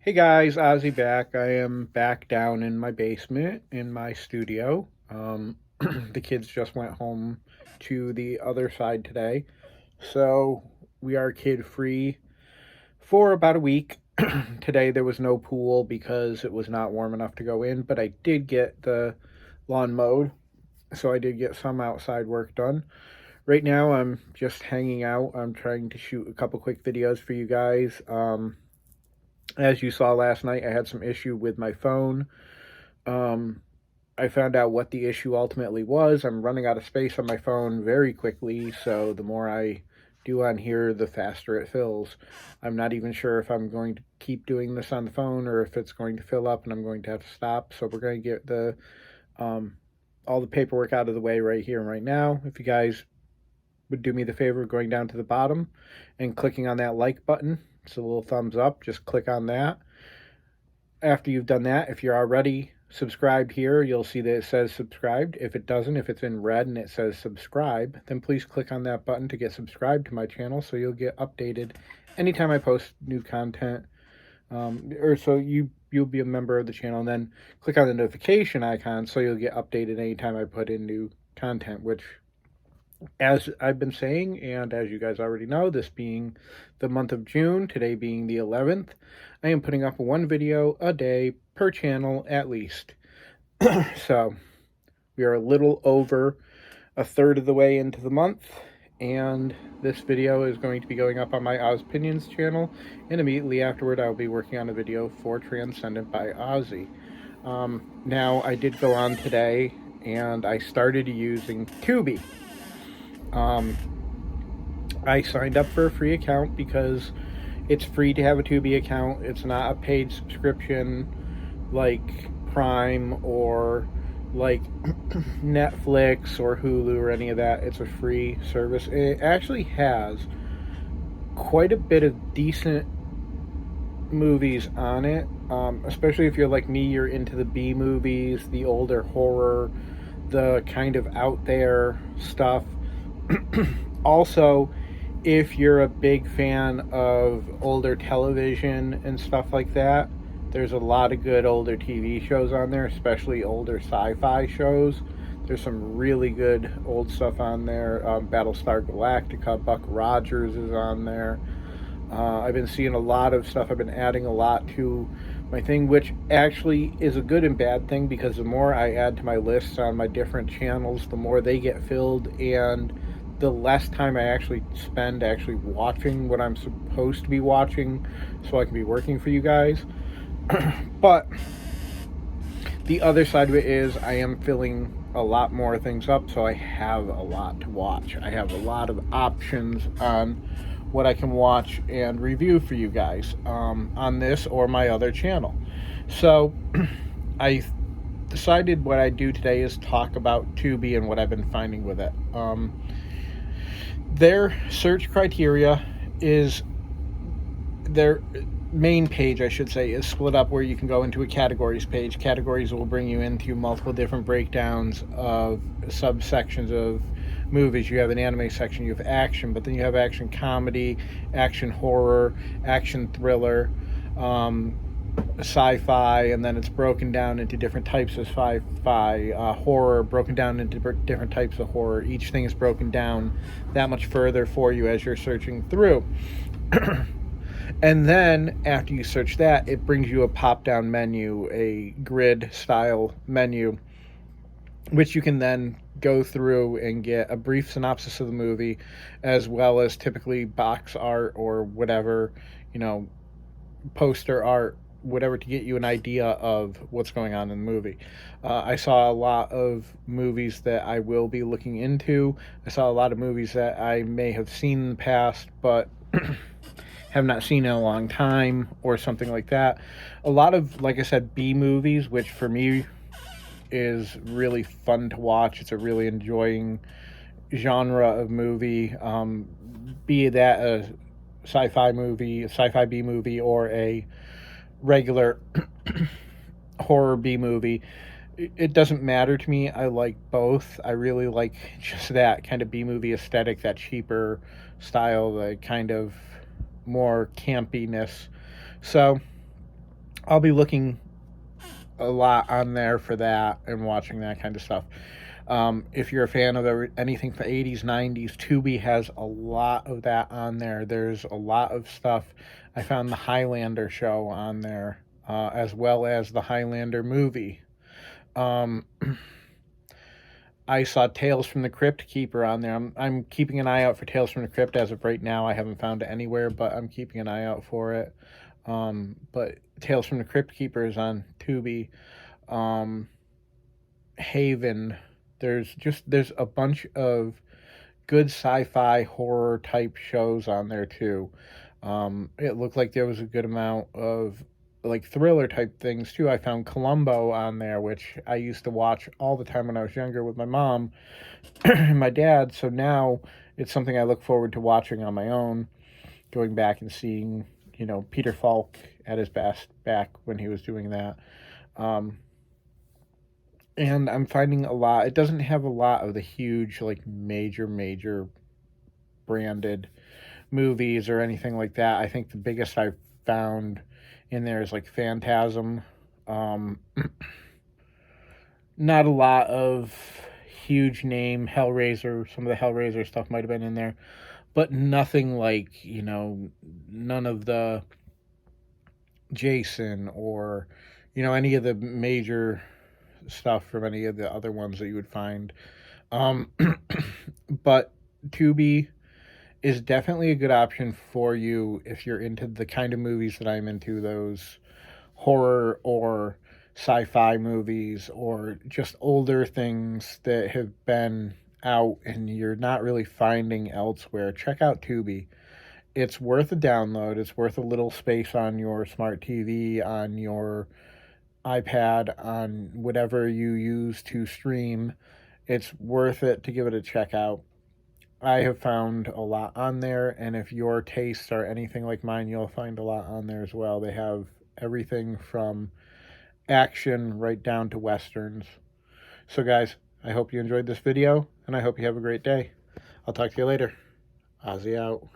Hey guys, Ozzy back. I am back down in my basement in my studio. The kids just went home to the other side today, so we are kid free for about a week. Today there was no pool because it was not warm enough to go in, but I did get the lawn mowed, so I did get some outside work done. Right now I'm just hanging out. I'm trying to shoot a couple quick videos for you guys. As you saw last night, I had some issue with my phone. Um, I found out what the issue ultimately was. I'm running out of space on my phone very quickly, so the more I do on here, the faster it fills. I'm not even sure if I'm going to keep doing this on the phone or if it's going to fill up and I'm going to have to stop. So we're going to get the um, all the paperwork out of the way right here and right now. If you guys would do me the favor of going down to the bottom and clicking on that like button, it's a little thumbs up. Just click on that. After you've done that, if you're already subscribed here, you'll see that it says subscribed. If it doesn't, if it's in red and it says subscribe, then please click on that button to get subscribed to my channel so you'll get updated anytime I post new content. Or so you'll be a member of the channel, and then click on the notification icon so you'll get updated anytime I put in new content, which, as I've been saying, and as you guys already know, this being the month of June, today being the 11th, I am putting up one video a day per channel at least. So we are a little over a third of the way into the month, and this video is going to be going up on my Ozpinions channel, and immediately afterward I will be working on a video for Transcendent by Ozzy. Now, I did go on today, and I started using Tubi. I signed up for a free account because it's free to have a Tubi account. It's not a paid subscription like Prime or like Netflix or Hulu or any of that. It's a free service. It actually has quite a bit of decent movies on it, especially if you're like me, you're into the B movies, the older horror, the kind of out there stuff. Also, if you're a big fan of older television and stuff like that, there's a lot of good older TV shows on there, especially older sci-fi shows. There's some really good old stuff on there. Battlestar Galactica, Buck Rogers is on there. I've been seeing a lot of stuff. I've been adding a lot to my thing, which actually is a good and bad thing, because the more I add to my lists on my different channels, the more they get filled, and the less time I actually spend actually watching what I'm supposed to be watching so I can be working for you guys. But the other side of it is I am filling a lot more things up, so I have a lot to watch. I have a lot of options on what I can watch and review for you guys on this or my other channel. So I decided what I do today is talk about Tubi and what I've been finding with it. Their search criteria is, their main page, I should say, is split up where you can go into a categories page. Categories will bring you into multiple different breakdowns of subsections of movies. You have an anime section, you have action, but then you have action comedy, action horror, action thriller, sci-fi, and then it's broken down into different types of sci-fi, horror broken down into different types of horror. Each thing is broken down that much further for you as you're searching through. And then after you search that, it brings you a pop-down menu, a grid style menu, which you can then go through and get a brief synopsis of the movie, as well as typically box art or whatever, poster art, whatever, to get you an idea of what's going on in the movie. I saw a lot of movies that I will be looking into. I saw a lot of movies that I may have seen in the past, but have not seen in a long time, or something like that. A lot of, like I said, B movies, which for me is really fun to watch. It's a really enjoying genre of movie, be that a sci-fi movie, a sci-fi B movie, or a regular horror B movie. It doesn't matter to me. I like both. I really like just that kind of B movie aesthetic, that cheaper style, the kind of more campiness. So I'll be looking a lot on there for that and watching that kind of stuff. If you're a fan of anything from 80s, 90s, Tubi has a lot of that on there. There's a lot of stuff. I found the Highlander show on there, as well as the Highlander movie. Um, I saw Tales from the Crypt Keeper on there. I'm keeping an eye out for Tales from the Crypt as of right now. I haven't found it anywhere, but I'm keeping an eye out for it. But Tales from the Crypt Keeper is on Tubi. Um, Haven. There's a bunch of good sci-fi horror type shows on there too. It looked like there was a good amount of like thriller type things too. I found Columbo on there, which I used to watch all the time when I was younger with my mom and my dad. So now it's something I look forward to watching on my own, going back and seeing, Peter Falk at his best back when he was doing that. Um, and I'm finding a lot. It doesn't have a lot of the huge, like major branded movies or anything like that. I think the biggest I've found in there is like Phantasm. Um, Not a lot of huge name Hellraiser. Some of the Hellraiser stuff might have been in there, but nothing like none of the Jason or any of the major stuff from any of the other ones that you would find. Um, but Tubi is definitely a good option for you if you're into the kind of movies that I'm into, those horror or sci-fi movies or just older things that have been out and you're not really finding elsewhere. Check out Tubi. It's worth a download. It's worth a little space on your smart TV, on your iPad, on whatever you use to stream. It's worth it to give it a check out. I have found a lot on there, and if your tastes are anything like mine, you'll find a lot on there as well. They have everything from action right down to westerns. So, guys, I hope you enjoyed this video, and I hope you have a great day. I'll talk to you later. Ozzy out.